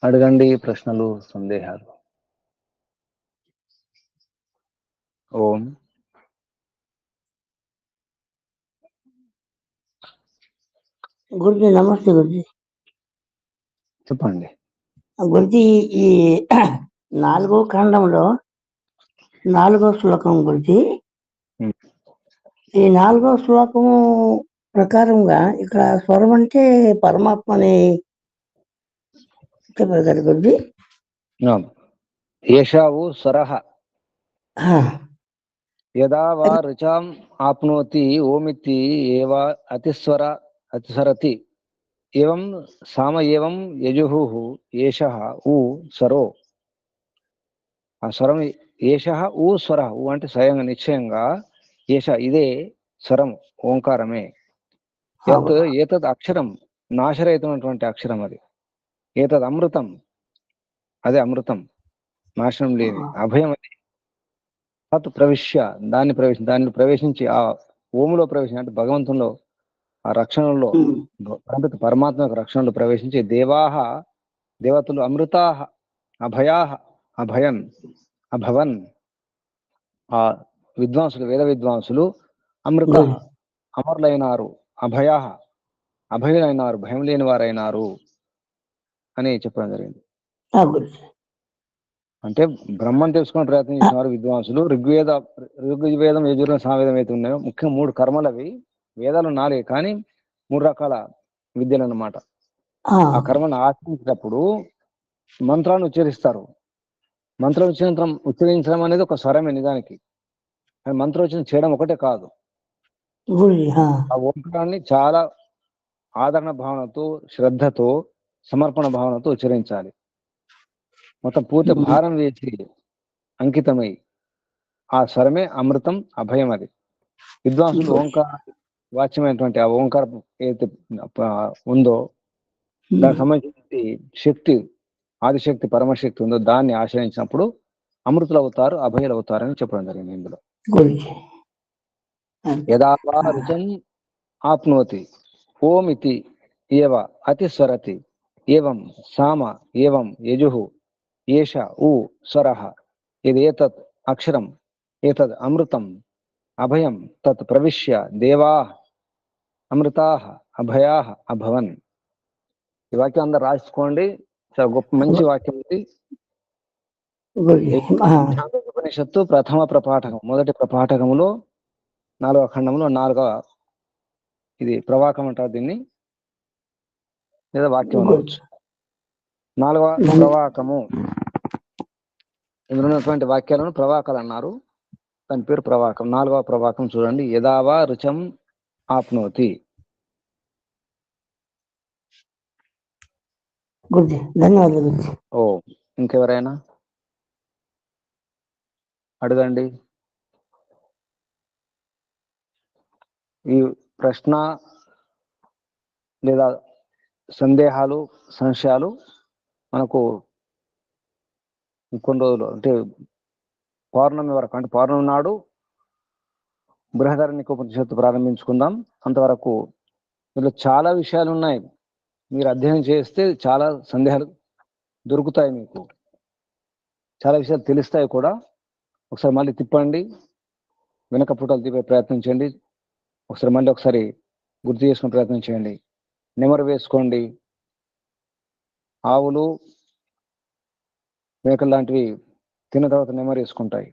అడగండి ప్రశ్నలు, సందేహాలు. ఓం. గురుజీ నమస్తే గురుజీ. చెప్పండి. గురుజీ, ఈ 4వ ఖండంలో 4వ శ్లోకం గురించి, ఈ 4వ శ్లోకము ప్రకారంగా ఇక్కడ స్వరం అంటే పరమాత్మని చెప్పారు కదా గురుజీ. ఏషావు స్వరః యదా వా రుచాం ఆప్నోతి ఓమితి ఏవ అతిస్వరతి ఏవం సామ ఏవం యజుః ఏషః ఊ స్వరో. ఆ స్వరం ఏషః ఊ స్వర. ఊ అంటే స్వయంగా నిశ్చయంగా ఏష ఇదే స్వరం, ఓంకారమే. యత్ ఏతద్ అక్షరం నాశరహితమైనటువంటి అక్షరం అది. ఏతద్ అమృతం, అదే అమృతం, నాశనం లేని అభయం అది. తత్ ప్రవిశ్య, దాన్ని ప్రవేశించి ఆ ఓములో ప్రవేశించి అంటే భగవంతుల్లో ఆ రక్షణలో, పరమాత్మ యొక్క రక్షణలో ప్రవేశించి దేవతలు అమృతాహ అభయాహ అభవన్. ఆ విద్వాంసులు, వేద విద్వాంసులు అమృత అమరులైనారు, అభయులైనారు, భయం లేని వారైనారు అని చెప్పడం జరిగింది. అంటే బ్రహ్మం తెలుసుకుని ప్రయత్నం చేసిన వారు విద్వాంసులు. ఋగ్వేదం, యజుర్వేదం, సామవేదం అయితే ఉన్నాయో ముఖ్యంగా 3 కర్మలు అవి. వేదాలు 4 కానీ 3 రకాల విద్యలు అన్నమాట. ఆ కర్మను ఆచరించినప్పుడు మంత్రాన్ని ఉచ్చరిస్తారు. మంత్రం ఉచ్చరించడం అనేది ఒక స్వరమే నిజానికి. మంత్రోచ్చరణ చేయడం ఒకటే కాదు. ఆ ఓంకారాన్ని చాలా ఆదరణ భావనతో, శ్రద్ధతో, సమర్పణ భావనతో ఉచ్చరించాలి. మొత్తం పూర్తి భారం వేసి అంకితమై ఆ స్వరమే అమృతం, అభయం. అది విద్వాంసులు ఓంకార వాచ్యమైనటువంటి ఆ ఓంకారం ఏదైతే ఉందో దానికి సంబంధించి శక్తి, ఆదిశక్తి, పరమశక్తి ఉందో దాన్ని ఆశ్రయించినప్పుడు అమృతులు అవుతారు, అభయులు అవుతారని చెప్పడం జరిగింది ఇందులో. యదా వా రుచం ఆప్నోతి ఓమితి ఏవ అతిస్వరతి ఏవం సామ ఏవం యజుః ఏష ఊ స్వరః ఏతత్ అక్షరం ఏతద్ అమృతం అభయం తత్ ప్రవిశ్య దేవాః అమృతాః అభయాః అభవన్. ఈ వాక్యం అందరు రాసుకోండి. చాలా గొప్ప మంచి వాక్యం ఇది. ఉపనిషత్తు ప్రథమ ప్రపాఠకం, మొదటి ప్రపాఠకములో 4వ ఖండంలో 4వ ఇది ప్రవాకం అంటారు దీన్ని, లేదా వాక్యం అనవచ్చు. 4వ ప్రవాకము. ఇందులో ఉన్నటువంటి వాక్యాలను ప్రవాకాలు అన్నారు. దాని పేరు ప్రవాకం. 4వ ప్రవాకం చూడండి. యదావా రుచం ఆప్నోతి. ధన్యవాదాలు. ఓ, ఇంకెవరైనా అడగండి. ఈ ప్రశ్న లేదా సందేహాలు, సంశయాలు మనకు కొన్ని రోజులు అంటే పౌర్ణమి వరకు, అంటే పౌర్ణమి నాడు బృహదారణ్యక ఉపనిషత్తు ప్రారంభించుకుందాం. అంతవరకు ఇందులో చాలా విషయాలు ఉన్నాయి. మీరు అధ్యయనం చేస్తే చాలా సందేహాలు దొరుకుతాయి, మీకు చాలా విషయాలు తెలుస్తాయి కూడా. ఒకసారి మళ్ళీ తిప్పండి, వెనక పుటలు తిప్పే ప్రయత్నం చేయండి. ఒకసారి గుర్తు చేసుకునే ప్రయత్నం చేయండి. నెమరు వేసుకోండి. ఆవులు, మేకలు లాంటివి తిన్న తర్వాత నెమరు వేసుకుంటాయి.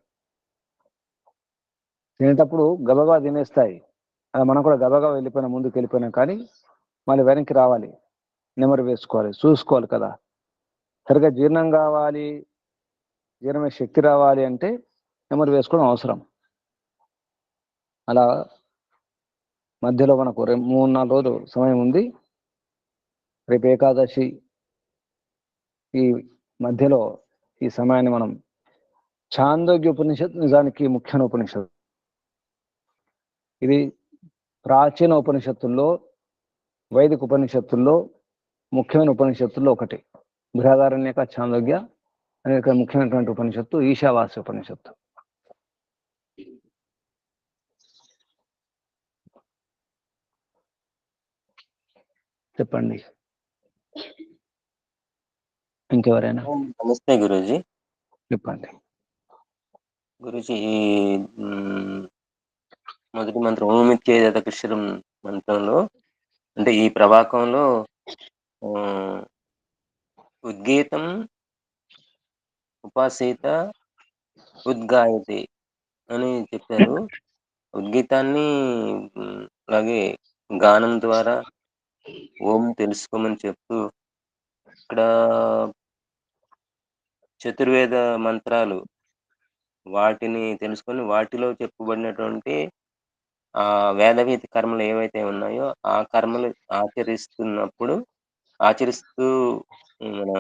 తినేటప్పుడు గబగబా తినేస్తాయి. అది మనం కూడా గబగబా ముందుకు వెళ్ళిపోయినాం కానీ మళ్ళీ వెనక్కి రావాలి, నెమరు వేసుకోవాలి, చూసుకోవాలి కదా. సరిగ్గా జీర్ణం కావాలి, జీర్ణమే శక్తి రావాలి అంటే నెమరు వేసుకోవడం అవసరం. అలా మధ్యలో మనకు 3-4 రోజులు సమయం ఉంది. రేపు ఏకాదశి. ఈ మధ్యలో ఈ సమయాన్ని మనం ఛాందోగ్య ఉపనిషత్తు, నిజానికి ముఖ్యమైన ఉపనిషత్తు ఇది. ప్రాచీన ఉపనిషత్తుల్లో, వైదిక ఉపనిషత్తుల్లో ముఖ్యమైన ఉపనిషత్తుల్లో ఒకటి. బృహదారణ్యక, ఛాందోగ్య అనేక ముఖ్యమైనటువంటి ఉపనిషత్తు ఈశావాస్య ఉపనిషత్తు. చెప్పండి. ఇంకెవరైనా నమస్తే గురూజీ. చెప్పండి. గురూజీ, మొదటి మంత్రం ఓమిత్యేదత కృష్ణం మంత్రంలో అంటే ఈ ప్రవాకంలో ఉద్గీతం ఉపాసీత ఉద్గాయతి అని చెప్పారు. ఉద్గీతాన్ని అలాగే గానం ద్వారా ఓం తెలుసుకోమని చెప్తూ ఇక్కడ చతుర్వేద మంత్రాలు వాటిని తెలుసుకొని వాటిలో చెప్పబడినటువంటి ఆ వేదవీతి కర్మలు ఏవైతే ఉన్నాయో ఆ కర్మలు ఆచరిస్తూ మన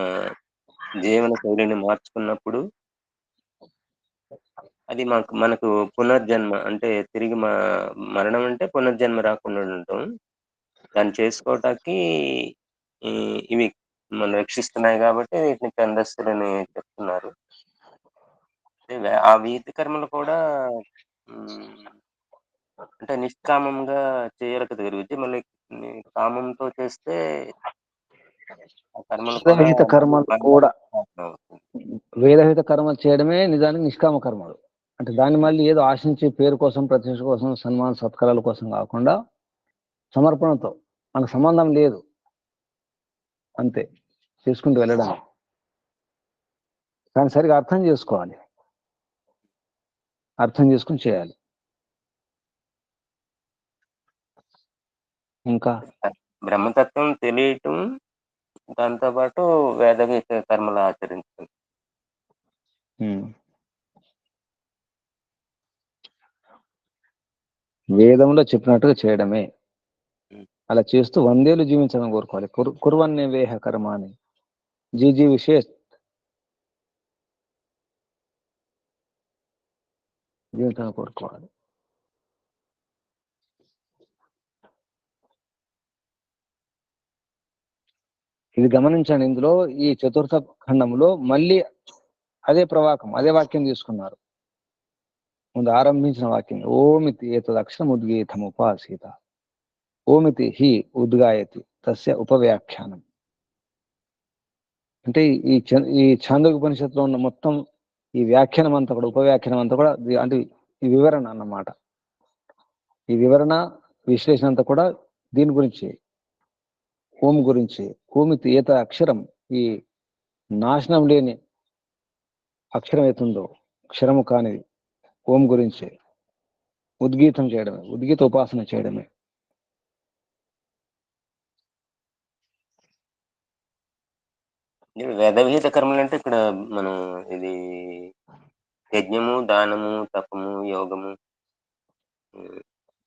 జీవన శైలిని మార్చుకున్నప్పుడు అది మనకు పునర్జన్మ అంటే తిరిగి మరణం అంటే పునర్జన్మ రాకుండా ఉండటం. దాన్ని చేసుకోవటానికి ఇవి మనం రక్షిస్తున్నాయి కాబట్టి వీటిని కందస్తులని చెప్తున్నారు. ఆ వీతి కర్మలు కూడా అంటే నిష్కామంగా చేయాలి కదా గురూజీ. మళ్ళీ కామంతో చేస్తే ఆ కర్మలు కూడా వేదహిత కర్మలు కూడా వేదహిత కర్మలు చేయడమే నిజానికి నిష్కామ కర్మలు. అంటే దాన్ని మళ్ళీ ఏదో ఆశించి పేరు కోసం, ప్రతిష్ట కోసం, సన్మాన సత్కారాల కోసం కాకుండా సమర్పణతో, మనకు సంబంధం లేదు అంతే, చేసుకుంటూ వెళ్ళడం. కానీ సరిగా అర్థం చేసుకోవాలి, అర్థం చేసుకుని చేయాలి. ఇంకా బ్రహ్మతత్వం తెలియటం, దాంతోపాటు వేదగీత కర్మలు ఆచరించడం. వేదంలో చెప్పినట్టుగా చేయడమే. అలా చేస్తూ 100 ఏళ్ళు జీవించడం కోరుకోవాలి. కుర్వన్నే వేహ కర్మ అని జీజీ విశేష జీవితం కోరుకోవాలి. ఇది గమనించండి. ఇందులో ఈ చతుర్థ ఖండంలో మళ్ళీ అదే ప్రవాకం, అదే వాక్యం తీసుకున్నారు. ముందు ఆరంభించిన వాక్యం ఓమితి ఏతద్ అక్షరం ఉద్గీతం ఉపాసీత ఓమితి హి ఉద్గాయతి తస్య ఉపవ్యాఖ్యానం. అంటే ఈ ఛాందోగ్యోపనిషత్తులో ఉన్న మొత్తం ఈ వ్యాఖ్యానం అంతా కూడా, ఉపవ్యాఖ్యానం అంతా కూడా అంటే ఈ వివరణ అన్నమాట. ఈ వివరణ విశ్లేషణ అంతా కూడా దీని గురించి, ఓం గురించి. ఓమితి ఏత అక్షరం, ఈ నాశనం లేని అక్షరం అవుతుందో, క్షరము కానిది ఓం గురించి ఉద్గీతం చేయడమే, ఉద్గీత ఉపాసన చేయడమే. వేదవిహిత కర్మలు అంటే ఇక్కడ మనం ఇది యజ్ఞము, దానము, తపము, యోగము,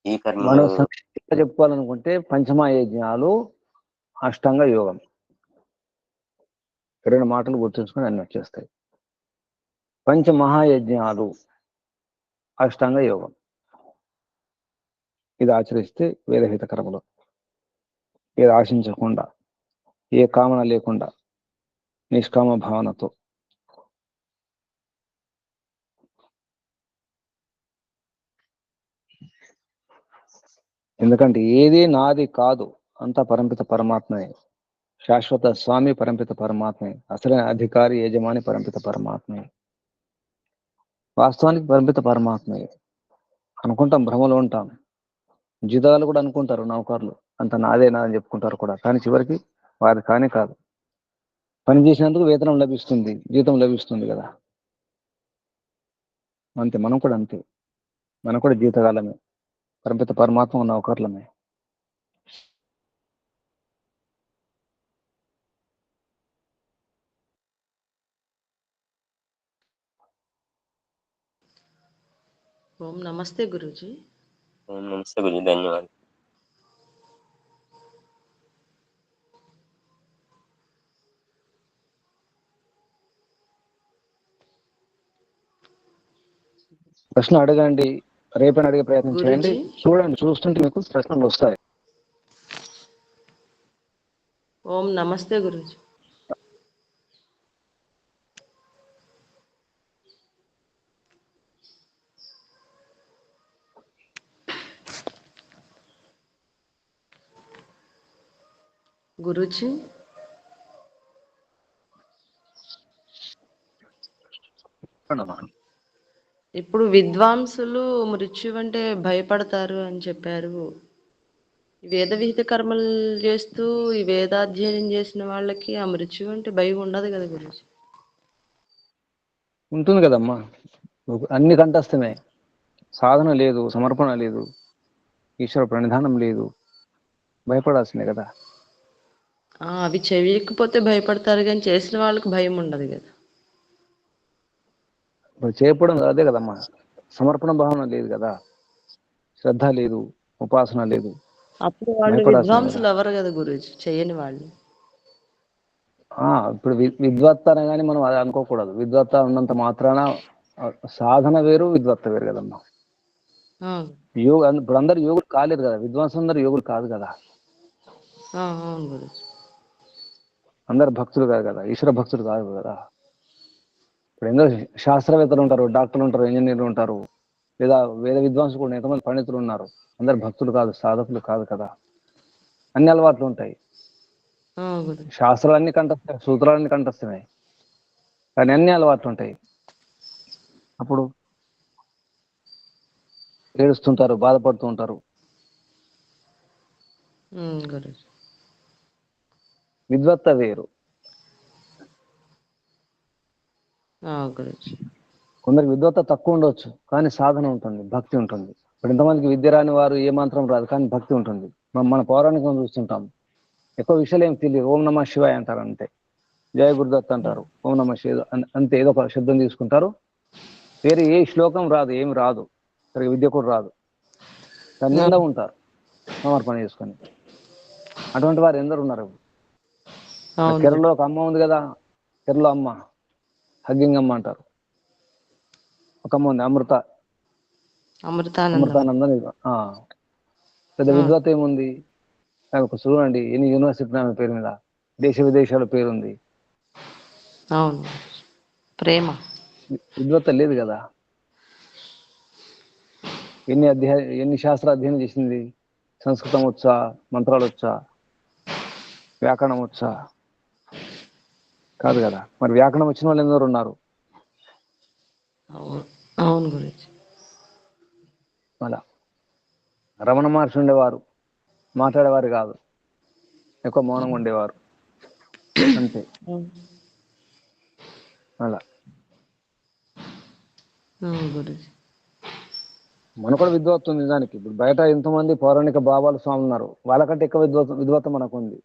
ఈ కర్మలు మనం సంక్షిప్తంగా చెప్పుకోవాలనుకుంటే పంచమహాయజ్ఞాలు, అష్టాంగ యోగం, 2 మాటలు గుర్తుంచుకొని అన్ని వచ్చేస్తాయి. పంచమహాయజ్ఞాలు, అష్టాంగ యోగం, ఇది ఆచరిస్తే వేదహిత కర్మలు. ఏది ఆశించకుండా, ఏ కామన లేకుండా, నిష్కామ భావనతో. ఎందుకంటే ఏది నాది కాదు, అంతా పరంపిత పరమాత్మే. శాశ్వత స్వామి పరంపిత పరమాత్మే. అసలైన అధికారి, యజమాని పరంపిత పరమాత్మే. వాస్తవానికి పరంపిత పరమాత్మే. అనుకుంటాం, భ్రమలో ఉంటాం. జీతాలు కూడా అనుకుంటారు నౌకర్లు, అంత నాదే నాదని చెప్పుకుంటారు కూడా. కానీ చివరికి వారి కానే కాదు. పని చేసినందుకు వేతనం లభిస్తుంది, జీతం లభిస్తుంది కదా. అంతే, మనం కూడా అంతే. మనం కూడా జీతగాలమే, పరంపిత పరమాత్మ నౌకర్లమే. ఓం నమస్తే గురూజీ. ఓం నమస్తే గురూజీ, ధన్యవాదాలు. ప్రశ్న అడగండి, రేపని అడిగే ప్రయత్నం చేయండి. చూడండి, చూస్తుంటే మీకు ప్రశ్నలు వస్తాయి. ఓం నమస్తే గురూజీ. గురూజీ, చెప్పండమ్మా. ఇప్పుడు విద్వాంసులు మృత్యు అంటే భయపడతారు అని చెప్పారు. ఈ వేద విహిత కర్మలు చేస్తూ ఈ వేదాధ్యయనం చేసిన వాళ్ళకి ఆ మృత్యు అంటే భయం ఉండదు కదా గురుజీ? ఉంటుంది కదమ్మా, అన్ని కంఠస్థమే. సాధన లేదు, సమర్పణ లేదు, ఈశ్వర ప్రణిధానం లేదు, భయపడాల్సిందే కదా. అవి చెయ్యకపోతే భయపడతారు, కానీ చేసిన వాళ్ళకి భయం ఉండదు కదా. ఇప్పుడు చేయకపోవడం అదే కదమ్మా, సమర్పణ భావన లేదు కదా, శ్రద్ధ లేదు, ఉపాసన లేదు, అప్పుడు వాళ్ళు భయపడాల్సిందే కదా. విద్వాంసులు ఎవరు కదా గురుజీ, చెయ్యని వాళ్ళు. ఇప్పుడు విద్వత్త అనగానే మనం అది అనుకోకూడదు. విద్వత్త ఉన్నంత మాత్రాన సాధన వేరు, విద్వత్త వేరు కదమ్మా. యోగ ఇప్పుడు అందరు యోగులు కాలేరు కదా, విద్వాంసులందరూ యోగులు కాదు కదా, అవును గురుజీ. అందరు భక్తులు కాదు కదా, ఈశ్వర భక్తులు కాదు కదా. ఇప్పుడు ఎందరో శాస్త్రవేత్తలు ఉంటారు, డాక్టర్లు ఉంటారు, ఇంజనీర్లు ఉంటారు, లేదా వేద విద్వాంసులు కూడా ఎంతమంది పండితులు ఉన్నారు. అందరు భక్తులు కాదు, సాధకులు కాదు కదా. అన్ని అలవాట్లు ఉంటాయి. శాస్త్రాలన్నీ కంఠస్థ, సూత్రాలన్నీ కంఠస్థమే, కానీ అన్ని అలవాట్లు ఉంటాయి. అప్పుడు ఏడుస్తుంటారు, బాధపడుతూ ఉంటారు. విద్వత్త వేరు. కొందరికి విద్వత్త తక్కువ ఉండొచ్చు, కానీ సాధన ఉంటుంది, భక్తి ఉంటుంది. ఇప్పుడు ఇంతమందికి విద్య రాని వారు ఏ మంత్రం రాదు, కానీ భక్తి ఉంటుంది. మన పౌరాణికం చూస్తుంటాం, ఎక్కువ విషయాలు ఏం తెలియదు, ఓం నమః శివాయ అంటారు అంతే, జయ గురుదత్ అంటారు, ఓం నమః శివాయ అంతే, ఏదో ఒక శబ్దం తీసుకుంటారు. వేరే ఏ శ్లోకం రాదు, ఏమి రాదు, సరిగ్గా విద్య కూడా రాదు, దాని నిండా ఉంటారు సమర్పణ చేసుకొని. అటువంటి వారు ఎందరు ఉన్నారు. కేరళలో ఒక అమ్మ ఉంది కదా, కేరళ అమ్మ హగ్గింగమ్మ అంటారు. ఒక అమ్మ ఉంది, అమృతానందని. పెద్ద విద్వత్ ఏముంది ఒక చూడండి, ఎన్ని యూనివర్సిటీ ఆమె పేరు మీద, దేశ విదేశాల పేరుంది. అవును, ప్రేమ. విద్వత్త లేదు కదా. ఎన్ని శాస్త్ర అధ్యయనం చేసింది. సంస్కృతం వచ్చా, మంత్రాలు వచ్చా, వ్యాకరణం వచ్చా? కాదు కదా. మరి వ్యాకరణం వచ్చిన వాళ్ళు ఎందరో ఉన్నారు. అవును గురించి. అలా రమణ మహర్షి ఉండేవారు, మాట్లాడేవారు కాదు, ఎక్కువ మౌనంగా ఉండేవారు అంతే. అలా మనకు కూడా విద్వత్వం ఉంది నిజానికి. ఇప్పుడు బయట ఎంతమంది పౌరాణిక బాబాలు స్వామి ఉన్నారు, వాళ్ళకంటే ఎక్కువ విద్వత్వం మనకు ఉంది.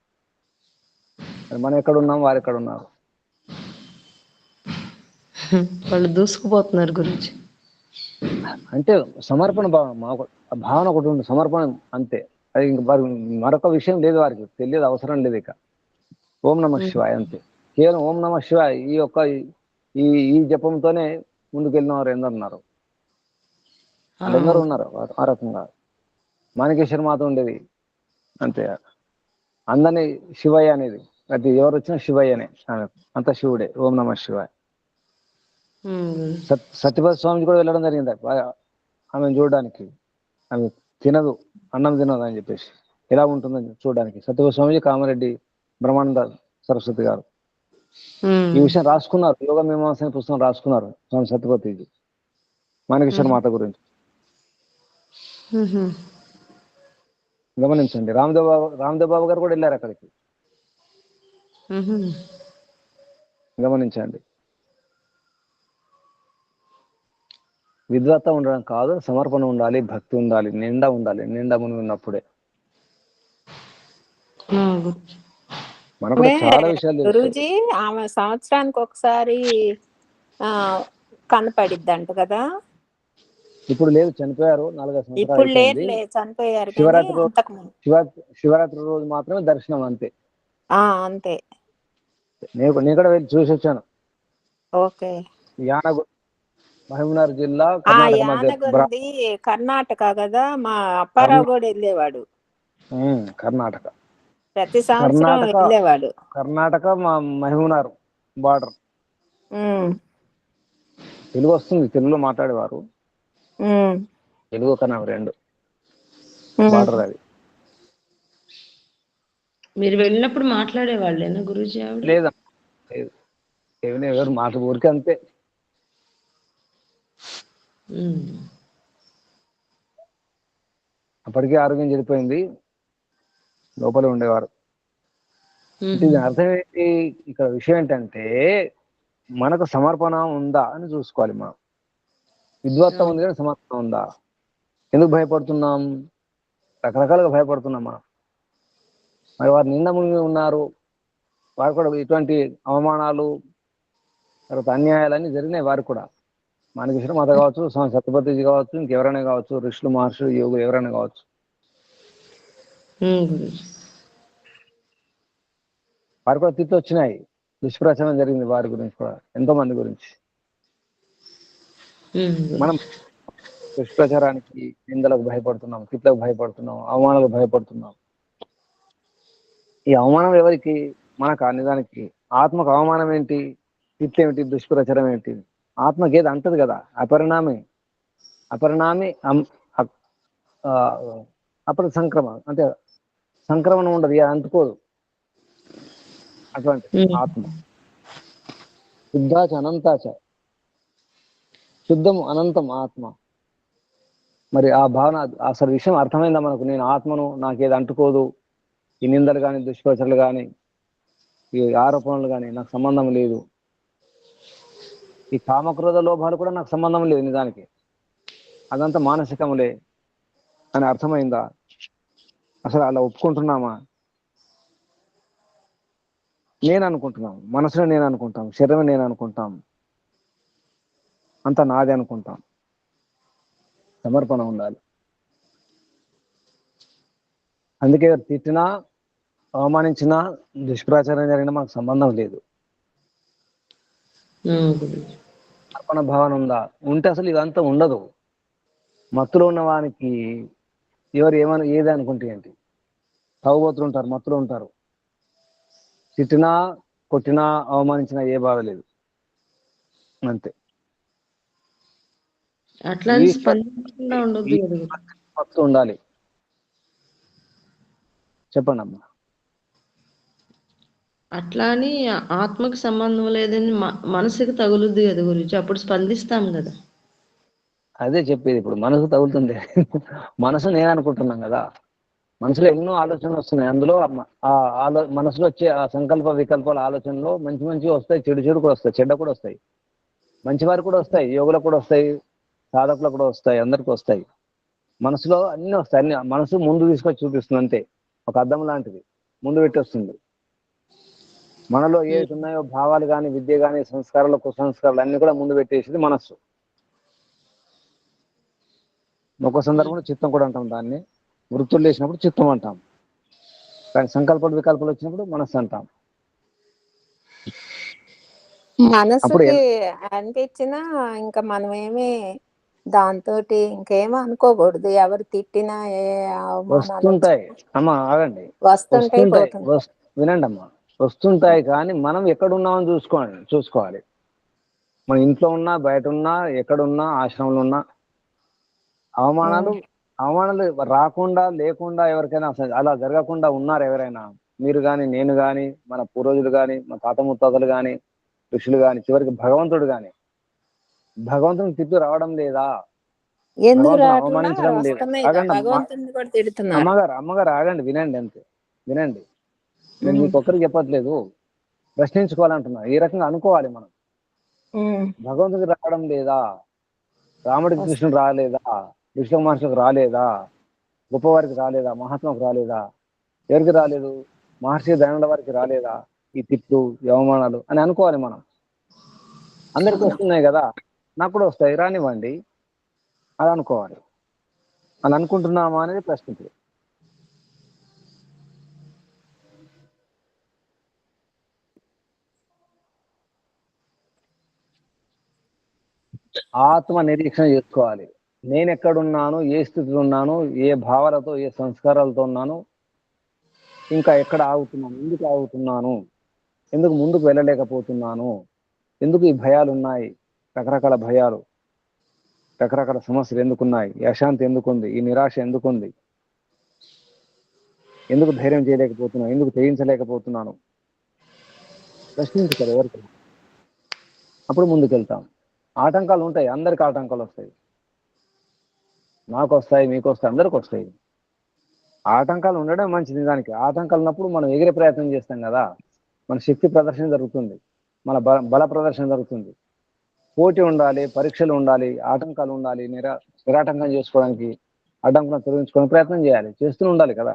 మనం ఎక్కడున్నాం, వారు ఎక్కడ ఉన్నారు. వాళ్ళు దూసుకుపోతున్నారు గురించి. అంటే సమర్పణ భావన ఒకటి ఉంది, సమర్పణ అంతే. అది ఇంక మరొక విషయం లేదు, వారికి తెలియదు, అవసరం లేదు. ఇక ఓం నమః శివాయ అంతే, కేవలం ఓం నమః శివాయ ఈ జపంతోనే ముందుకెళ్ళిన వారు ఎందరున్నారు, వాళ్ళెందరూ ఉన్నారు ఆ రకంగా. మాణికేశ్వర మాత ఉండేది అంతే, అందరినీ శివయ్య అనేది, ప్రతి ఎవరు వచ్చినా శివయ్యనే, అంత శివుడే, ఓం నమః శివాయ. సత్యపతి స్వామి కూడా వెళ్ళడం జరిగింది ఆమెను చూడడానికి. ఆమె తినదు, అన్నం తినదు అని చెప్పేసి, ఎలా ఉంటుందని చూడడానికి. సత్యపతి స్వామి, కామారెడ్డి బ్రహ్మానంద సరస్వతి గారు ఈ విషయం రాసుకున్నారు, యోగ మీమాంస అనే పుస్తకం రాసుకున్నారు స్వామి సత్యపతిజీ, మాణికేశ్వర మాత గురించి. గమనించండి. రామదేవ్ బాబు గారు కూడా వెళ్ళారు అక్కడికి, గమనించండి. విద్వత్త ఉండడం కాదు, సమర్పణ ఉండాలి, భక్తి ఉండాలి, నిండా ఉండాలి. నిండా మునిగి ఉన్నప్పుడే మనకు చాలా విషయాలు తెలుసు. గురూజీ, ఆమె సంవత్సరానికి ఒకసారి కనపడిద్దంట కదా. ఇప్పుడు లేదు, చనిపోయారు, 4 సంవత్సరాలు ఇప్పుడు అయిపోయింది. లేదు, చనిపోయారు. శివరాత్రి రోజు మాత్రమే దర్శనం అంతే. అంతే. నేను కూడా వెళ్ళి చూసి వచ్చాను. ఓకే. యానగుంది, మహబూబ్నగర్ జిల్లా, కర్ణాటక మధ్య. కర్ణాటక కదా, మా అప్పారావు కూడా వెళ్ళేవాడు. కర్ణాటక ప్రతి సంవత్సరం వెళ్ళేవాడు. కర్ణాటక మా మహబూబ్నగర్ బార్డర్. తెలుగు వస్తుంది, తెలుగులో మాట్లాడేవారు. తెలుగు కన్నా రెండు బార్డర్ అది. మీరు వెళ్ళినప్పుడు మాట్లాడేవాళ్ళేనా గురూజీ? లేదా, లేదు, ఎవరు మాట ఊరికే అంతే. అప్పటికే ఆరోగ్యం చెడిపోయింది, లోపల ఉండేవారు. దీని అర్థం ఏంటి? ఇక్కడ విషయం ఏంటంటే మనకు సమర్పణ ఉందా అని చూసుకోవాలి. మనం విద్వత్తం ఉంది కానీ సమర్పణ ఉందా? ఎందుకు భయపడుతున్నాం? రకరకాలుగా భయపడుతున్నాం మనం. మరి వారు నింద మునిగి ఉన్నారు, వారు కూడా ఇటువంటి అవమానాలు, తర్వాత అన్యాయాలన్నీ జరిగినాయి వారు కూడా. మానకృష్ణ మాత కావచ్చు, స్వామి సత్యపతిజీ కావచ్చు, ఇంకెవరైనా కావచ్చు, ఋషులు మహర్షులు యోగులు ఎవరైనా కావచ్చు. వారు కూడా తిట్లు వచ్చినాయి, దుష్ప్రచారం జరిగింది వారి గురించి కూడా, ఎంతో మంది గురించి. మనం దుష్ప్రచారానికి, నిందలకు భయపడుతున్నాం, తిట్లకు భయపడుతున్నాం, అవమానాలకు భయపడుతున్నాం. ఈ అవమానం ఎవరికి? మనకు. నిజానికి ఆత్మకు అవమానం ఏంటి? తిట్లేమిటి? దుష్ప్రచారం ఏంటి? ఆత్మకి ఏది అంటది కదా, అపరిణామి అప్పుడు సంక్రమణ అంటే సంక్రమణం ఉండదు, అంటుకోదు. అటువంటి ఆత్మ శుద్ధాచ అనంతాచ, శుద్ధము అనంతం ఆత్మ. మరి ఆ భావన, అసలు విషయం అర్థమైందా మనకు? నేను ఆత్మను, నాకేది అంటుకోదు, ఈ నిందలు కానీ, దుష్ప్రచారాలు కానీ, ఈ ఆరోపణలు కానీ నాకు సంబంధం లేదు, ఈ కామక్రోధ లోభాలు కూడా నాకు సంబంధం లేదు, నిజానికి అదంతా మానసికములే అని అర్థమైందా? అసలు అలా ఒప్పుకుంటున్నామా? నేను అనుకుంటున్నాం, మనసులో నేను అనుకుంటాం, శరీరం నేను అనుకుంటాం, అంతా నాదే అనుకుంటాం. సమర్పణ ఉండాలి. అందుకే తిట్టినా, అవమానించినా, దుష్ప్రచారం జరిగినా మనకు సంబంధం లేదు. సమర్పణ భావన ఉందా? ఉంటే అసలు ఇదంతా ఉండదు. మత్తులో ఉన్న వానికి ఎవరు ఏది అనుకుంటే ఏంటి? తాగుబోతులు ఉంటారు, మత్తులో ఉంటారు. తిట్టినా, కొట్టినా, అవమానించినా ఏ బాధ లేదు, అంతే. మత్తు ఉండాలి. చెప్పండి అమ్మా. అట్లా అని ఆత్మకు సంబంధం లేదని మనసుకు తగులుద్ది కదా గురించి, అప్పుడు స్పందిస్తాం కదా. అదే చెప్పేది. ఇప్పుడు మనసు తగులుతుంది, మనసు నేను అనుకుంటున్నాం కదా, మనసులో ఎన్నో ఆలోచనలు వస్తున్నాయి. అందులో మనసులో వచ్చే ఆ సంకల్ప వికల్పాల ఆలోచనలో మంచి మంచి వస్తాయి, చెడు కూడా వస్తాయి, చెడ్డ కూడా వస్తాయి, మంచివారు కూడా వస్తాయి, యోగులకు కూడా వస్తాయి, సాధకులకు కూడా వస్తాయి, అందరికీ వస్తాయి. మనసులో అన్ని వస్తాయి. అన్ని మనసు ముందు తీసుకొచ్చి చూపిస్తుంది, అంతే. ఒక అద్దం లాంటిది, ముందు పెట్టేస్తుంది. మనలో ఏవి ఉన్నాయో భావాలు కానీ, విద్య కానీ, సంస్కారాలు, కుసంస్కారాలు అన్ని కూడా ముందు పెట్టేసింది మనస్సు. ఒక సందర్భంలో చిత్తం కూడా అంటాం దాన్ని. వృత్తులు లేచినప్పుడు చిత్తం అంటాం, కానీ సంకల్ప వికల్పాలు వచ్చినప్పుడు మనస్సు అంటాం. మనసుకి అనిపించినా ఇంకా మనమేమి దాంతో ఇంకేమో అనుకోకూడదు. ఎవరు తిట్టినా, ఏ వస్తుంటాయి అమ్మా, ఆగండి, వస్తుంటాయి. వినండి అమ్మా, వస్తుంటాయి. కానీ మనం ఎక్కడున్నామని చూసుకోవాలి. మన ఇంట్లో ఉన్నా, బయట ఉన్నా, ఎక్కడున్నా, ఆశ్రమంలో ఉన్నా, అవమానాలు రాకుండా లేకుండా, ఎవరికైనా అలా జరగకుండా ఉన్నారు ఎవరైనా? మీరు కానీ, నేను కానీ, మన పూర్వజులు కానీ, మన తాత ముత్తాతలు కానీ, ఋషులు కానీ, చివరికి భగవంతుడు కానీ. భగవంతుని తిట్టు రావడం లేదా? అవమానించడం లేదా? అమ్మగారు ఆగండి, వినండి, అంతే. వినండి, నేను మీకు ఒక్కరికి చెప్పట్లేదు, ప్రశ్నించుకోవాలంటున్నా. ఈ రకంగా అనుకోవాలి మనం. భగవంతుడికి రావడం లేదా? రాముడికి కృష్ణుడు రాలేదా? విష్ణు మహర్షికి రాలేదా? గొప్పవారికి రాలేదా? మహాత్మకు రాలేదా? ఎవరికి రాలేదు? మహర్షి దయానంద వారికి రాలేదా ఈ తిట్లు, ఈ అవమానాలు అని అనుకోవాలి మనం. అందరికి వస్తున్నాయి కదా, నాకు కూడా వస్తాయి, రానివ్వండి, అది అనుకోవాలి. అని అనుకుంటున్నామా అనేది ప్రశ్న. ఆత్మ నిరీక్షణ చేసుకోవాలి. నేను ఎక్కడున్నాను, ఏ స్థితిలో ఉన్నాను, ఏ భావాలతో, ఏ సంస్కారాలతో ఉన్నాను, ఇంకా ఎక్కడ ఆగుతున్నాను, ఎందుకు ఆగుతున్నాను, ఎందుకు ముందుకు వెళ్ళలేకపోతున్నాను, ఎందుకు ఈ భయాలు ఉన్నాయి, రకరకాల భయాలు, రకరకాల సమస్యలు ఎందుకున్నాయి, ఈ అశాంతి ఎందుకుంది, ఈ నిరాశ ఎందుకుంది, ఎందుకు ధైర్యం చేయలేకపోతున్నాను, ఎందుకు తెగించలేకపోతున్నాను, ప్రశ్నించుకోరు ఎవరికి. అప్పుడు ముందుకెళ్తాం. ఆటంకాలు ఉంటాయి, అందరికి ఆటంకాలు వస్తాయి. నాకు వస్తాయి, మీకు వస్తాయి, అందరికి వస్తాయి. ఆటంకాలు ఉండడం మంచిది. దానికి ఆటంకాలు ఉన్నప్పుడు మనం ఎగిరే ప్రయత్నం చేస్తాం కదా, మన శక్తి ప్రదర్శన జరుగుతుంది, మన బల ప్రదర్శన జరుగుతుంది. పోటీ ఉండాలి, పరీక్షలు ఉండాలి, ఆటంకాలు ఉండాలి. నిరాటంకం చేసుకోవడానికి, అడ్డంకులను తొలగించుకోవడానికి ప్రయత్నం చేయాలి, చేస్తూనే ఉండాలి కదా.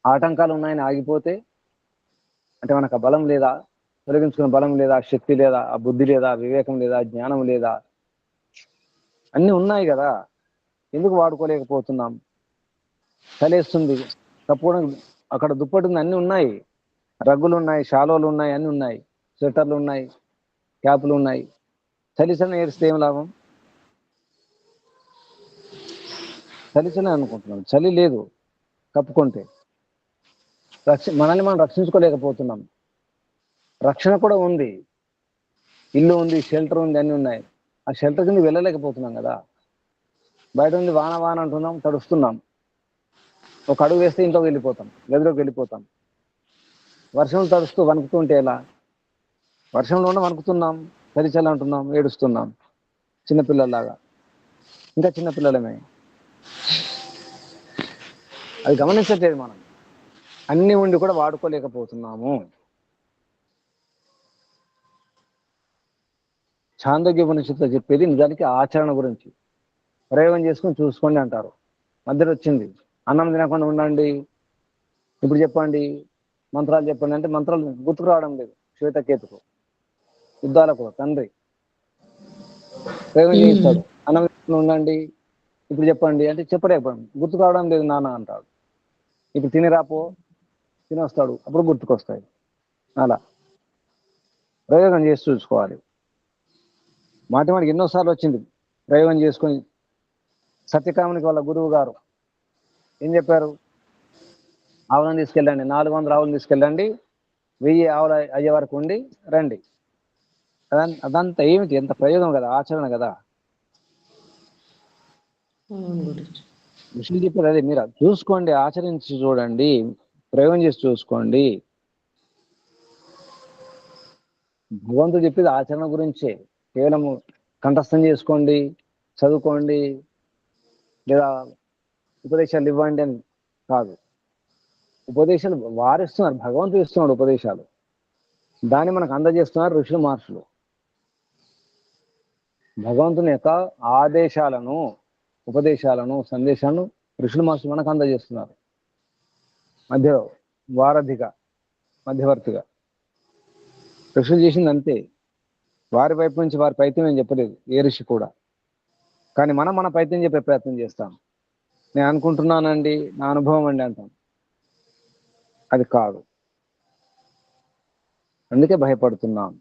ఆటంకాలు ఉన్నాయని ఆగిపోతే అంటే మనకు ఆ బలం లేదా, తొలగించుకునే బలం లేదా, శక్తి లేదా, ఆ బుద్ధి లేదా, వివేకం లేదా, జ్ఞానం లేదా, అన్నీ ఉన్నాయి కదా, ఎందుకు వాడుకోలేకపోతున్నాం? చలేస్తుంది, కప్పుకోవడం అక్కడ దుప్పటి ఉంది, అన్నీ ఉన్నాయి, రగ్గులు ఉన్నాయి, షాలోలు ఉన్నాయి, అన్నీ ఉన్నాయి, స్వెటర్లు ఉన్నాయి, క్యాపులు ఉన్నాయి. చలిసని ఏరిస్తే ఏం లాభం? చలిసనే అనుకుంటున్నాం, చలి లేదు కప్పుకుంటే. మనల్ని మనం రక్షించుకోలేకపోతున్నాం. రక్షణ కూడా ఉంది, ఇల్లు ఉంది, షెల్టర్ ఉంది, అన్నీ ఉన్నాయి. ఆ షెల్టర్ కింద వెళ్ళలేకపోతున్నాం కదా. బయట ఉంది వాన వాన అంటున్నాం, తడుస్తున్నాం. ఒక అడుగు వేస్తే ఇంట్లోకి వెళ్ళిపోతాం, గదిలోకి వెళ్ళిపోతాం. వర్షం తడుస్తూ వణుకుతుంటే ఎలా? వర్షంలో ఉన్న వణుకుతున్నాం, చలి అంటున్నాం, ఏడుస్తున్నాం చిన్నపిల్లల్లాగా. ఇంకా చిన్నపిల్లలమే. అది గమనించట్లేదు మనం. అన్ని ఉండి కూడా వాడుకోలేకపోతున్నాము. ఛాందోగ్య ఉపనిషత్తులో చెప్పేది నిజానికి ఆచరణ గురించి. ప్రయోగం చేసుకుని చూసుకోండి అంటారు. మధ్యలో వచ్చింది అన్నం తినకుండా ఉండండి, ఇప్పుడు చెప్పండి, మంత్రాలు చెప్పండి అంటే మంత్రాలు గుర్తుకు రావడం లేదు. శ్వేతకేతుకు యుద్ధాలకు తండ్రి ప్రయోగం చేయిస్తాడు, అన్నం తినకుండా ఉండండి ఇప్పుడు చెప్పండి అంటే చెప్పలేకపోయాడు, గుర్తుకు రావడం లేదు నాన్న అంటాడు. ఇప్పుడు తినిరాపో, తినొస్తాడు, అప్పుడు గుర్తుకొస్తాయి. అలా ప్రయోగం చేసి చూసుకోవాలి. మాటిమాటికి ఎన్నోసార్లు వచ్చింది ప్రయోగం చేసుకొని. సత్యకామునికి వాళ్ళ గురువు గారు ఏం చెప్పారు? ఆవులను తీసుకెళ్ళండి, 400 ఆవులను తీసుకెళ్ళండి, 1000 ఆవులు అయ్యే వరకు ఉండి రండి. అదంతా ఏమిటి? ఎంత ప్రయోగం కదా, ఆచరణ కదా. విషయం చెప్పారు అదే. మీరు చూసుకోండి, ఆచరించి చూడండి, ప్రయోగం చేసి చూసుకోండి. భగవంతుడు చెప్పేది ఆచరణ గురించే. కేవలం కంఠస్థం చేసుకోండి, చదువుకోండి, లేదా ఉపదేశాలు ఇవ్వండి అని కాదు. ఉపదేశాలు వారిస్తున్నారు, భగవంతుడు ఇస్తున్నాడు ఉపదేశాలు. దాన్ని మనకు అందజేస్తున్నారు ఋషులు, మహర్షులు. భగవంతుని యొక్క ఆదేశాలను, ఉపదేశాలను, సందేశాలను ఋషులు, మహర్షులు మనకు అందజేస్తున్నారు. వారధిగా, మధ్యవర్తిగా. ఋషులు చేసింది అంతే. వారి వైపు నుంచి వారి ప్రయత్నం ఏం చెప్పలేదు ఏ ఋషి కూడా. కానీ మనం మన ప్రయత్నం చెప్పే ప్రయత్నం చేస్తాం. నేను అనుకుంటున్నానండి, నా అనుభవం అండి అంటాం. అది కాదు. అందుకే భయపడుతున్నాం.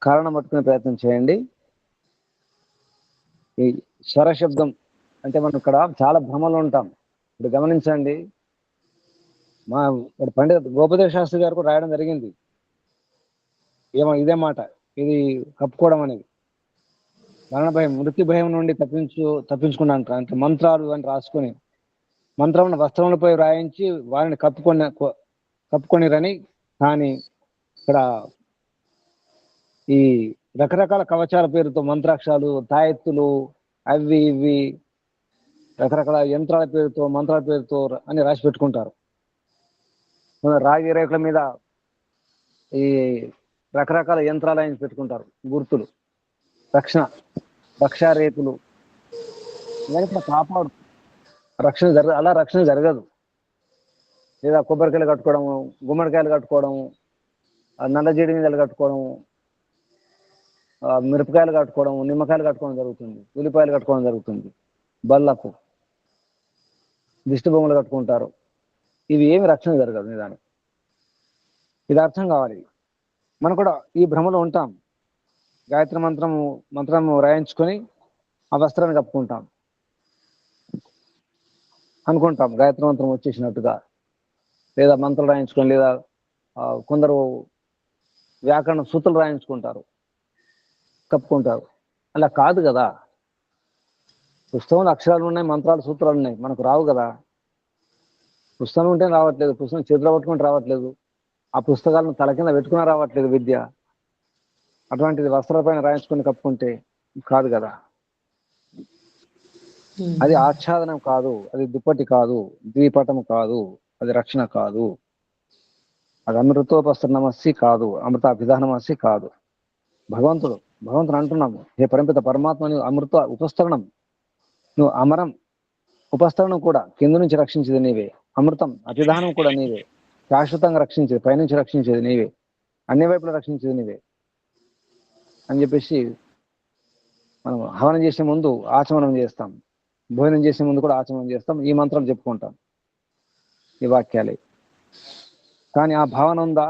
కారణం పట్టుకునే ప్రయత్నం చేయండి. ఈ స్వరశబ్దం అంటే మనం ఇక్కడ చాలా భ్రమలు ఉంటాం. ఇప్పుడు గమనించండి, మా పండిత గోపదేవ శాస్త్రి గారు కూడా రాయడం జరిగింది ఇదే మాట. ఇది కప్పుకోవడం అనేది మరణ భయం, మృత్యు భయం నుండి తప్పించుకున్నాను అంటే మంత్రాలు అని రాసుకొని, మంత్రం వస్త్రములపై రాయించి వారిని కప్పుకొనిరని. కానీ ఇక్కడ ఈ రకరకాల కవచాల పేరుతో మంత్రాక్షరాలు, తాయెత్తులు, అవి ఇవి రకరకాల యంత్రాల పేరుతో, మంత్రాల పేరుతో అని రాసి పెట్టుకుంటారు. రాగి రేకుల మీద ఈ రకరకాల యంత్రాలు ఆయన పెట్టుకుంటారు, గుర్తులు, రక్షారేకులు. ఇవన్నీ కాపాడు, అలా రక్షణ జరగదు. లేదా కొబ్బరికాయలు కట్టుకోవడము, గుమ్మడికాయలు కట్టుకోవడము, నల్ల జీడిగింజలు కట్టుకోవడము, మిరపకాయలు కట్టుకోవడం, నిమ్మకాయలు కట్టుకోవడం జరుగుతుంది, ఉల్లిపాయలు కట్టుకోవడం జరుగుతుంది, బల్లకు దిష్టి బొమ్మలు కట్టుకుంటారు. ఇవి ఏమి రక్షణ జరగదు నిదానం. ఇది అర్థం కావాలి. మనం కూడా ఈ భ్రమలో ఉంటాం. గాయత్రి మంత్రము రాయించుకొని ఆ వస్త్రాన్ని కప్పుకుంటాం, అనుకుంటాం గాయత్రి మంత్రం వచ్చేసినట్టుగా. లేదా మంత్రాలు రాయించుకొని, లేదా కొందరు వ్యాకరణ సూత్రాలు రాయించుకుంటారు, కప్పుకుంటారు. అలా కాదు కదా. పుస్తకంలో అక్షరాలు ఉన్నాయి, మంత్రాలు, సూత్రాలు ఉన్నాయి, మనకు రావు కదా. పుస్తకం ఉంటే రావట్లేదు, పుస్తకం చేతిలో పట్టుకుంటే రావట్లేదు, ఆ పుస్తకాలను తల కింద పెట్టుకుని రావట్లేదు విద్య. అటువంటిది వస్త్రాలపైన రాయించుకొని కప్పుకుంటే కాదు కదా. అది ఆచ్ఛాదనం కాదు, అది దుప్పటి కాదు, ద్విపటం కాదు, అది రక్షణ కాదు, అది అమృతోపస్తనమస్సి కాదు, అమృత అభిధానమస్సి కాదు. భగవంతుడు అంటున్నాము, హే పరంపిత పరమాత్మ, నువ్వు అమృత ఉపస్తరణం, నువ్వు అమరం ఉపస్తరణం కూడా, కింద నుంచి రక్షించేది నీవే, అమృతం అభిధానం కూడా నీవే, శాశ్వతంగా రక్షించేది, పైనుంచి రక్షించేది నీవే, అన్ని వైపులా రక్షించేది నీవే అని చెప్పేసి మనం హవనం చేసే ముందు ఆచమనం చేస్తాం, భోజనం చేసే ముందు కూడా ఆచమనం చేస్తాం, ఈ మంత్రాలు చెప్పుకుంటాం, ఈ వాక్యాలే. కానీ ఆ భావన ఉందా,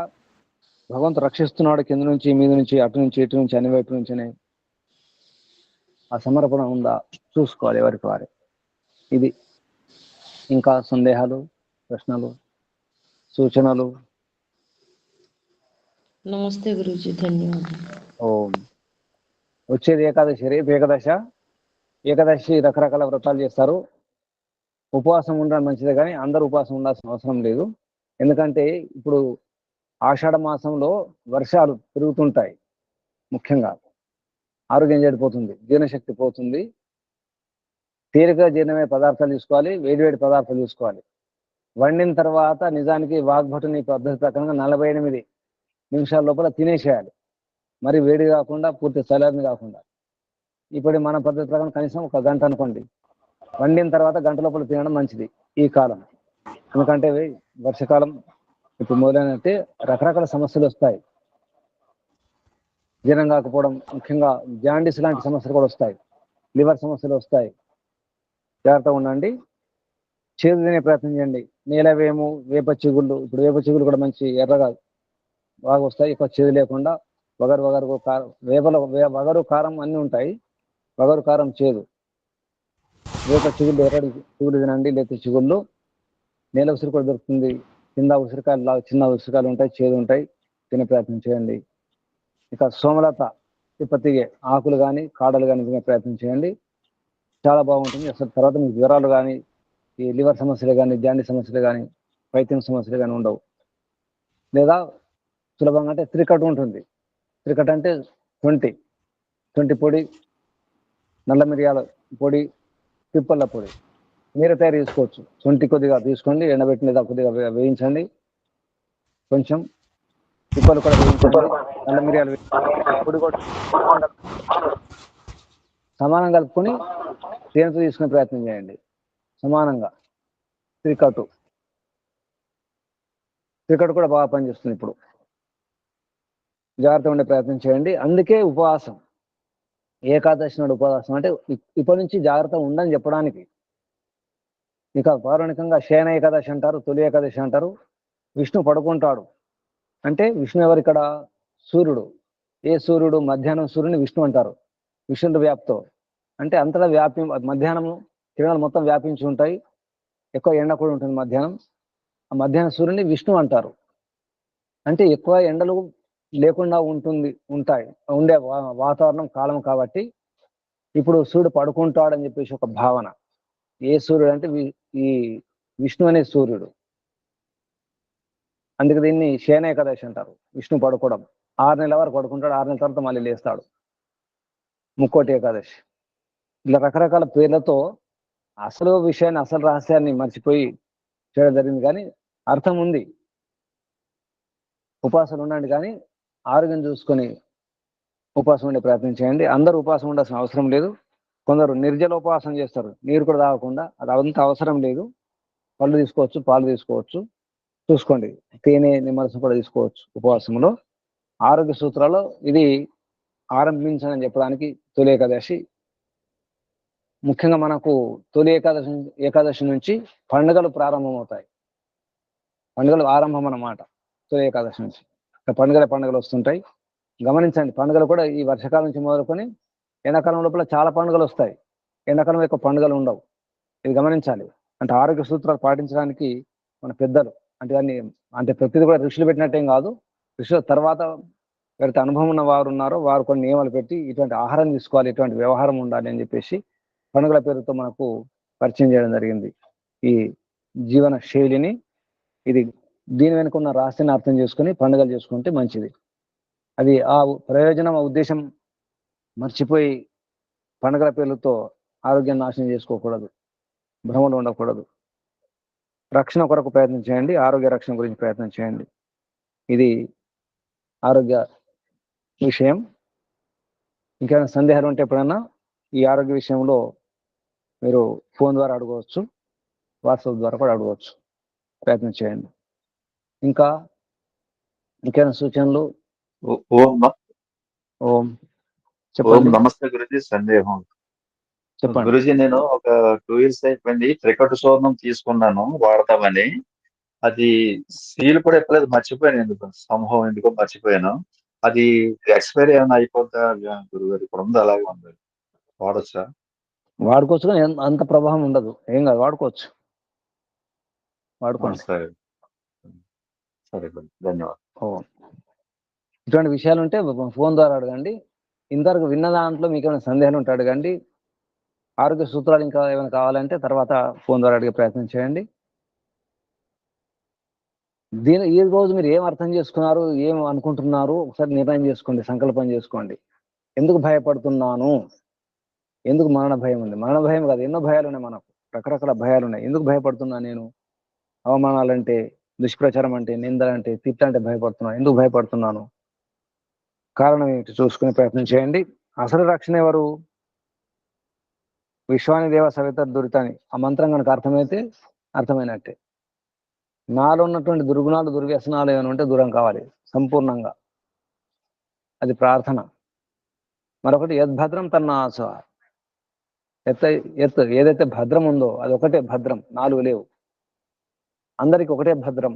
భగవంతుడు రక్షిస్తున్నాడు కింద నుంచి, మీద నుంచి, అటు నుంచి, ఇటు నుంచి, అన్ని వైపు నుంచి, ఆ సమర్పణ ఉందా చూసుకోవాలి ఎవరికి వారే. ఇది. ఇంకా సందేహాలు, ప్రశ్నలు, సూచనలు? నమస్తే గురూజీ, ధన్యవాదాలు. ఓం. వచ్చేది ఏకాదశి, రేపు ఏకాదశి రకరకాల వ్రతాలు చేస్తారు. ఉపవాసం ఉండడం మంచిదే, కానీ అందరూ ఉపవాసం ఉండాల్సిన అవసరం లేదు. ఎందుకంటే ఇప్పుడు ఆషాఢ మాసంలో వర్షాలు పెరుగుతుంటాయి, ముఖ్యంగా ఆరోగ్యం చెడిపోతుంది, జీర్ణశక్తి పోతుంది. తేలికగా జీర్ణమయ్యే పదార్థాలు తీసుకోవాలి, వేడివేడి పదార్థాలు తీసుకోవాలి. వండిన తర్వాత నిజానికి వాగ్భటుని పద్ధతి ప్రకారంగా 48 నిమిషాల లోపల తినేసేయాలి. మరి వేడి కాకుండా, పూర్తి చల్లని కాకుండా. ఇప్పుడు మన పద్ధతి ప్రకారం కనీసం 1 గంట అనుకోండి. వండిన తర్వాత గంట లోపల తినడం మంచిది ఈ కాలం. ఎందుకంటే వర్షాకాలం ఇప్పుడు మొదలైనట్టే రకరకాల సమస్యలు వస్తాయి. జీర్ణం కాకపోవడం, ముఖ్యంగా జాండీస్ లాంటి సమస్యలు కూడా వస్తాయి, లివర్ సమస్యలు వస్తాయి. జాగ్రత్తగా ఉండండి. చేదు తినే ప్రయత్నం చేయండి. నీలవేము, వేప చిగుళ్ళు, ఇప్పుడు వేప చిగుళ్ళు కూడా మంచి ఎర్రగా బాగా వస్తాయి, ఎక్కువ చేదు లేకుండా. వగరు కారం, వేపలో వగరు కారం అన్నీ ఉంటాయి. వగరు కారం చేదు, వేప చిగుళ్ళు, ఎర్రటి చిగుళ్ళు తినండి, లేకపోతే చిగుళ్ళు. నేల ఉసిరి కూడా దొరుకుతుంది, కింద ఉసిరికాయలు, చిన్న ఉసిరికాయలు ఉంటాయి, చేదు ఉంటాయి, తినే ప్రయత్నం చేయండి. ఇక సోమలత, తిప్పతిగే ఆకులు కానీ కాడలు కానీ తినే ప్రయత్నం చేయండి, చాలా బాగుంటుంది. అసలు తర్వాత మీకు జ్వరాలు కానీ, ఈ లివర్ సమస్యలు కానీ, జాండీస్ సమస్యలు కానీ, పైత్యం సమస్యలు కానీ ఉండవు. లేదా సులభంగా అంటే త్రికటు ఉంటుంది. త్రికటు అంటే శొంఠి పొడి, నల్ల మిరియాల పొడి, పిప్పళ్ళ పొడి మీరే తయారు చేసుకోవచ్చు. శొంఠి కొద్దిగా తీసుకోండి, ఎండబెట్టిన లేదా కొద్దిగా వేయించండి, కొంచెం పిప్పలు కూడా వేయించండి, నల్ల మిరియాలు పొడి కూడా సమానం కలుపుకొని తేనెతో తీసుకునే ప్రయత్నం చేయండి సమానంగా. త్రికటు కూడా బాగా పనిచేస్తుంది. ఇప్పుడు జాగ్రత్తగా ఉండే ప్రయత్నం చేయండి. అందుకే ఉపవాసం, ఏకాదశి నాడు ఉపవాసం అంటే ఇప్పటి నుంచి జాగ్రత్తగా ఉండని చెప్పడానికి. ఇక పౌరాణికంగా శయన ఏకాదశి అంటారు, తొలి ఏకాదశి అంటారు. విష్ణు పడుకుంటాడు అంటే, విష్ణు ఎవరు ఇక్కడ? సూర్యుడు. ఏ సూర్యుడు? మధ్యాహ్నం సూర్యుని విష్ణు అంటారు. విష్ణుడు వ్యాప్తో అంటే అంతటా మధ్యాహ్నం కిరణాలు మొత్తం వ్యాపించి ఉంటాయి, ఎక్కువ ఎండ కూడా ఉంటుంది మధ్యాహ్నం. ఆ మధ్యాహ్నం సూర్యుని విష్ణు అంటారు. అంటే ఎక్కువ ఎండలు లేకుండా ఉండే వాతావరణం, కాలం కాబట్టి ఇప్పుడు సూర్యుడు పడుకుంటాడని చెప్పేసి ఒక భావన. ఏ సూర్యుడు అంటే ఈ విష్ణు అనే సూర్యుడు. అందుకే దీన్ని శయన ఏకాదశి అంటారు. విష్ణు పడుకోవడం, 6 నెలల వరకు పడుకుంటాడు, 6 నెలల తర్వాత మళ్ళీ లేస్తాడు. ముక్కోటి ఏకాదశి. ఇలా రకరకాల పేర్లతో అసలు విషయాన్ని, అసలు రహస్యాన్ని మర్చిపోయి చేయడం జరిగింది. కానీ అర్థం ఉంది. ఉపవాసాలు ఉండండి, కానీ ఆరోగ్యం చూసుకొని ఉపవాసం ఉండే ప్రయత్నం చేయండి. అందరూ ఉపవాసం ఉండాల్సిన అవసరం లేదు. కొందరు నిర్జల ఉపవాసం చేస్తారు, నీరు కూడా తాగకుండా. అది అంత అవసరం లేదు. పళ్ళు తీసుకోవచ్చు, పాలు తీసుకోవచ్చు, చూసుకోండి. తేనె, నిమ్మరసం కూడా తీసుకోవచ్చు ఉపవాసంలో. ఆరోగ్య సూత్రాల్లో ఇది ఆరంభించని చెప్పడానికి తొలి ఏకాదశి. ముఖ్యంగా మనకు తొలి ఏకాదశి నుంచి పండుగలు ప్రారంభమవుతాయి. పండుగలు ఆరంభం అన్నమాట తొలి ఏకాదశి నుంచి. పండుగలు వస్తుంటాయి, గమనించండి. పండుగలు కూడా ఈ వర్షాకాలం నుంచి మొదలుకొని ఎండాకాలం లోపల చాలా పండుగలు వస్తాయి. ఎండాకాలం ఎక్కువ పండుగలు ఉండవు. ఇది గమనించాలి. అంటే ఆరోగ్య సూత్రాలు పాటించడానికి మన పెద్దలు అంటే ప్రతిదీ కూడా ఋషులు పెట్టినట్టేం కాదు. ఋషుల తర్వాత ఎవరైతే అనుభవం ఉన్న వారు ఉన్నారో వారు కొన్ని నియమాలు పెట్టి ఇటువంటి ఆహారం తీసుకోవాలి, ఇటువంటి వ్యవహారం ఉండాలి అని చెప్పేసి పండుగల పేరుతో మనకు పరిచయం చేయడం జరిగింది ఈ జీవన శైలిని. దీని వెనుక ఉన్న రహస్యాన్ని అర్థం చేసుకుని పండుగలు చేసుకుంటే మంచిది. అది ఆ ప్రయోజనం, ఆ ఉద్దేశం మర్చిపోయి పండుగల పేర్లతో ఆరోగ్యాన్ని నాశనం చేసుకోకూడదు, భ్రమలు ఉండకూడదు. రక్షణ కొరకు ప్రయత్నం చేయండి, ఆరోగ్య రక్షణ గురించి ప్రయత్నం చేయండి. ఇది ఆరోగ్య విషయం. ఇంకేమైనా సందేహాలు ఉంటే ఎప్పుడన్నా ఈ ఆరోగ్య విషయంలో మీరు ఫోన్ ద్వారా అడగవచ్చు, వాట్సాప్ ద్వారా కూడా అడగవచ్చు. ప్రయత్నం చేయండి. ఇంకా ఇంకేమైనా సూచనలు? ఓం ఓం చెప్పండి. నమస్తే గురుజీ. సందేహం చెప్పండి. గురుజీ, నేను ఒక 2 years అయిపోయింది త్రికటు సూర్ణం తీసుకున్నాను వాడతామని. అది సీల్ కూడా ఎప్పుడైతే మర్చిపోయాను, ఎందుకో మర్చిపోయాను. అది ఎక్స్పైరీ ఏమైనా అయిపోతా గురుగారు? ఇప్పుడు ఉంది, అలాగే ఉంది, వాడొచ్చా? వాడుకోవచ్చు, కానీ అంత ప్రభావం ఉండదు. ఏం కాదు, వాడుకోవచ్చు, వాడుకోండి. సరే సరే గురు, ధన్యవాదాలు. ఇటువంటి విషయాలు ఉంటే ఫోన్ ద్వారా అడగండి. ఇంతవరకు విన్న దాంట్లో మీకు ఏమైనా సందేహాలు ఉంటే అడగండి. ఆరోగ్య సూత్రాలు ఇంకా ఏమైనా కావాలంటే తర్వాత ఫోన్ ద్వారా అడిగే ప్రయత్నం చేయండి. ఈ రోజు మీరు ఏం అర్థం చేసుకున్నారు, ఏం అనుకుంటున్నారు, ఒకసారి నిర్ణయం చేసుకోండి, సంకల్పం చేసుకోండి. ఎందుకు భయపడుతున్నాను? ఎందుకు మరణ భయం ఉంది? మరణ భయం కాదు, ఎన్నో భయాలు ఉన్నాయి మనకు, రకరకాల భయాలు ఉన్నాయి. ఎందుకు భయపడుతున్నా నేను? అవమానాలంటే, దుష్ప్రచారం అంటే, నిందలంటే, తిట్లంటే భయపడుతున్నాను. ఎందుకు భయపడుతున్నాను? కారణం ఏమిటి చూసుకునే ప్రయత్నం చేయండి. అసలు రక్షణ ఎవరు? విశ్వాని దేవ సవిత దురితాని. ఆ మంత్రం కనుక అర్థమైతే అర్థమైనట్టే. నాలో ఉన్నటువంటి దుర్గుణాలు, దుర్వ్యసనాలు ఏమైనా ఉంటే దూరం కావాలి సంపూర్ణంగా. అది ప్రార్థన. మరొకటి యద్భద్రం తన్నాస. ఏదైతే భద్రం ఉందో అది ఒకటే భద్రం, 4 లేవు. అందరికి ఒకటే భద్రం.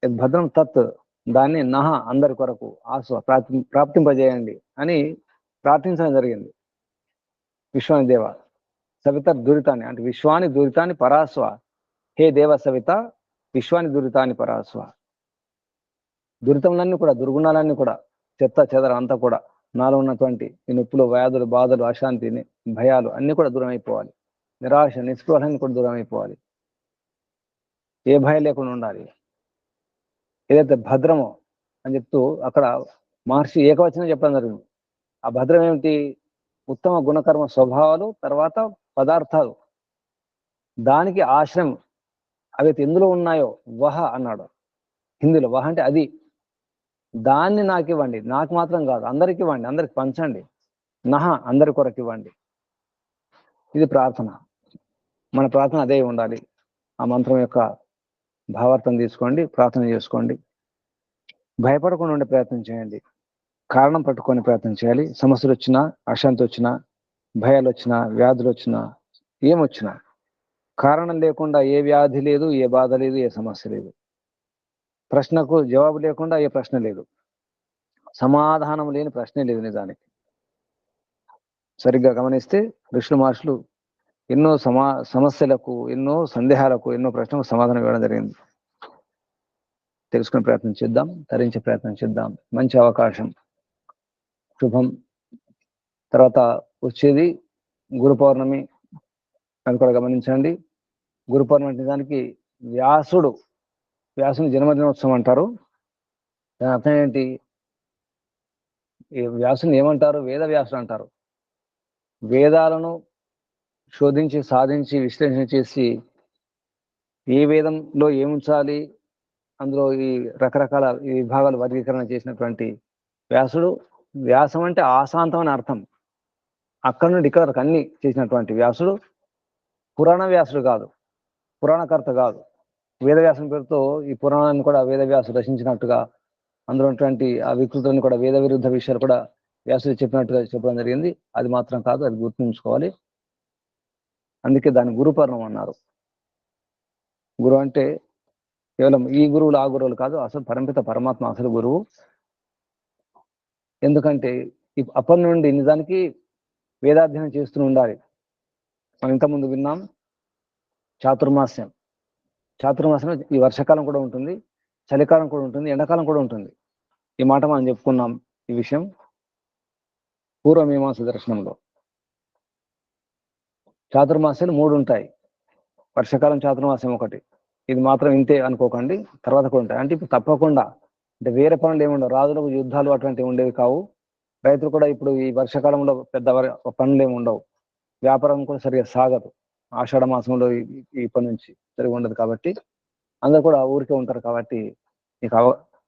యద్భద్రం తత్, దాన్ని నహ, అందరి కొరకు, ఆస్వ, ప్రాప్తింపజేయండి అని ప్రార్థించడం జరిగింది. విశ్వాని దేవ సవిత దురితాన్ని, అంటే విశ్వాని దురితాన్ని పరాస్వ. హే దేవ సవిత, విశ్వాని దురితాన్ని పరాస్వ. దురితములన్నీ కూడా, దుర్గుణాలన్నీ కూడా, చెత్త చెదర అంతా కూడా, నాలో ఉన్నటువంటి ఈ నొప్పులు, వ్యాధులు, బాధలు, అశాంతి, భయాలు అన్నీ కూడా దూరం అయిపోవాలి. నిరాశ, నిస్పృహలన్నీ కూడా దూరం అయిపోవాలి. ఏ భయం లేకుండా ఉండాలి. ఏదైతే భద్రమో అని చెప్తూ అక్కడ మహర్షి ఏకవచనం చెప్పడం జరిగింది. ఆ భద్రం ఏమిటి? ఉత్తమ గుణకర్మ స్వభావాలు, తర్వాత పదార్థాలు, దానికి ఆశ్రయం. అవి ఎందులో ఉన్నాయో వహ అన్నాడు హిందీలో. వహ అంటే అది. దాన్ని నాకు ఇవ్వండి, నాకు మాత్రం కాదు, అందరికి ఇవ్వండి, అందరికి పంచండి. నహ, అందరి కొరకు ఇవ్వండి. ఇది ప్రార్థన. మన ప్రార్థన అదే ఉండాలి. ఆ మంత్రం యొక్క భావార్థం తీసుకోండి, ప్రార్థన చేసుకోండి. భయపడకుండా ఉండే ప్రయత్నం చేయండి. కారణం పట్టుకొని ప్రయత్నం చేయాలి. సమస్యలు వచ్చినా, అశాంతి వచ్చినా, భయాలు వచ్చినా, వ్యాధులు వచ్చినా, ఏమొచ్చినా కారణం లేకుండా ఏ వ్యాధి లేదు, ఏ బాధ లేదు, ఏ సమస్య లేదు. ప్రశ్నకు జవాబు లేకుండా ఏ ప్రశ్న లేదు. సమాధానం లేని ప్రశ్నే లేదు నిజానికి. సరిగ్గా గమనిస్తే ఋషులు మహర్షులు ఎన్నో సమస్యలకు, ఎన్నో సందేహాలకు, ఎన్నో ప్రశ్నలకు సమాధానం ఇవ్వడం జరిగింది. తెలుసుకునే ప్రయత్నం చేద్దాం, తరించే ప్రయత్నం చేద్దాం. మంచి అవకాశం, శుభం. తర్వాత వచ్చేది గురు పౌర్ణమి, అది కూడా గమనించండి. గురు పౌర్ణమి నిజానికి వ్యాసుని జన్మదినోత్సవం అంటారు. దాని అర్థం ఏంటి? వ్యాసుని ఏమంటారు? వేద వ్యాసుడు అంటారు. వేదాలను శోధించి, సాధించి, విశ్లేషణ చేసి ఏ వేదంలో ఏముంచాలి, అందులో ఈ రకరకాల ఈ విభాగాలు వర్గీకరణ చేసినటువంటి వ్యాసుడు. వ్యాసం అంటే ఆశాంతం అని అర్థం. అక్కడి నుండి ఇక్కడ వరకు అన్ని చేసినటువంటి వ్యాసుడు. పురాణ వ్యాసుడు కాదు, పురాణకర్త కాదు. వేదవ్యాసం పేరుతో ఈ పురాణాన్ని కూడా వేదవ్యాసుడు రచించినట్టుగా, అందులో ఉన్నటువంటి ఆ వికృతులను కూడా, వేద విరుద్ధ విషయాలు కూడా వ్యాసుడు చెప్పినట్టుగా చెప్పడం జరిగింది. అది మాత్రం కాదు, అది గుర్తుంచుకోవాలి. అందుకే దాన్ని గురు పౌర్ణమి అన్నారు. గురువు అంటే కేవలం ఈ గురువులు, ఆ గురువులు కాదు, అసలు పరమిత పరమాత్మ అసలు గురువు. ఎందుకంటే అప్పటి నుండి నిజానికి వేదాధ్యయనం చేస్తూ ఉండాలి. మనం ఇంతకుముందు విన్నాం చాతుర్మాస్యం. చాతుర్మాసం ఈ వర్షాకాలం కూడా ఉంటుంది, చలికాలం కూడా ఉంటుంది, ఎండాకాలం కూడా ఉంటుంది. ఈ మాట మనం చెప్పుకున్నాం. ఈ విషయం పూర్వమీమాంస దర్శనంలో చాతుర్మాసాలు 3 ఉంటాయి. వర్షాకాలం చాతుర్మాసం ఒకటి. ఇది మాత్రం ఇంతే అనుకోకండి, తర్వాత కూడా ఉంటాయి. అంటే ఇప్పుడు తప్పకుండా అంటే వేరే పనులు ఏమి ఉండవు, రాజులకు యుద్ధాలు అటువంటివి ఉండేవి కావు. రైతులు కూడా ఇప్పుడు ఈ వర్షాకాలంలో పెద్ద పనులు ఏమి ఉండవు, వ్యాపారం కూడా సరిగా సాగదు. ఆషాఢ మాసంలో ఇప్పటి నుంచి సరిగా ఉండదు కాబట్టి అందరు కూడా ఊరికే ఉంటారు కాబట్టి మీకు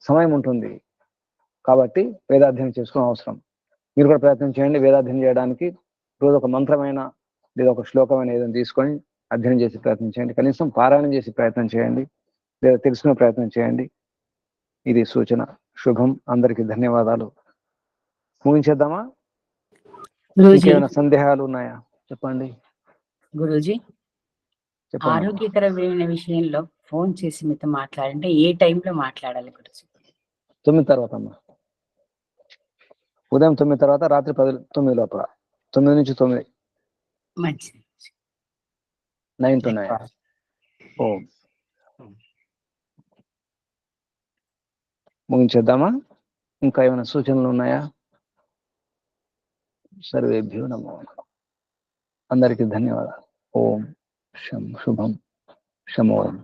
సమయం ఉంటుంది. కాబట్టి వేదాధ్యయనం చేసుకోవడం అవసరం. మీరు కూడా ప్రయత్నం చేయండి వేదాధ్యయనం చేయడానికి. రోజు ఒక మంత్రమైన లేదా ఒక శ్లోకమైన ఏదైనా తీసుకొని అధ్యయనం చేసి ప్రయత్నం చేయండి. కనీసం పారాయణం చేసి ప్రయత్నం చేయండి, లేదా తెలుసుకునే ప్రయత్నం చేయండి. ఇది సూచన. శుభం. అందరికీ ధన్యవాదాలు. ముగించేద్దామా? గురూజీ, ఇంకేమైనా సందేహాలు ఉన్నాయా? చెప్పండి. గురూజీ, చెప్పండి. ఆరోగ్యకరమైన విషయంలో ఫోన్ చేసి మీతో మాట్లాడంటే ఏ టైంలో మాట్లాడాలి గురూజీ? 9 తర్వాత అమ్మా. ఉదయం 9 తర్వాత, రాత్రి 9 లోపల. 9 నుంచి 9. మంచిది. 9 to 9. ఓం. ముగించేద్దామా? ఇంకా ఏమైనా సూచనలు ఉన్నాయా? సర్వేభ్యో నమో. అందరికీ ధన్యవాదాలు. ఓం శుభం శమోయం.